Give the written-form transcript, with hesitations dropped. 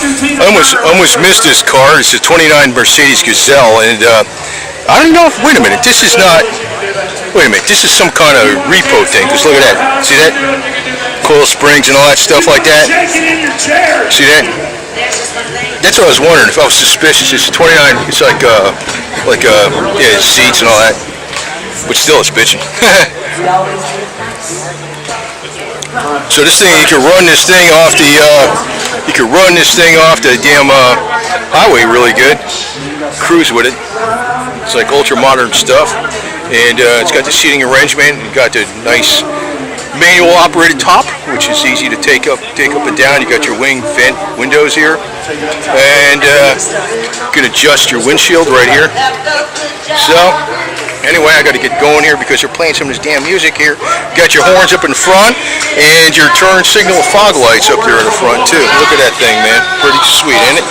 I almost missed this car. It's a 29 Mercedes Gazelle, and I don't know if, wait a minute, this is not, wait a minute, this is some kind of repo thing, because look at that, see that? Coil springs and all that stuff like that. See that? That's what I was wondering, if I was suspicious. It's 29, it's like yeah, seats and all that, but still it's bitching. So this thing, you can run this thing off the damn highway really good. Cruise with it. It's like ultra modern stuff, and it's got the seating arrangement. You got the nice manual operated top, which is easy to take up and down. You got your wing vent windows here, and you can adjust your windshield right here. So anyway, I got to get going here because they're playing some of this damn music here. You got your horns up in front, and your turn signal fog lights up there in the front too. Look at that thing, man. Pretty sweet, ain't it?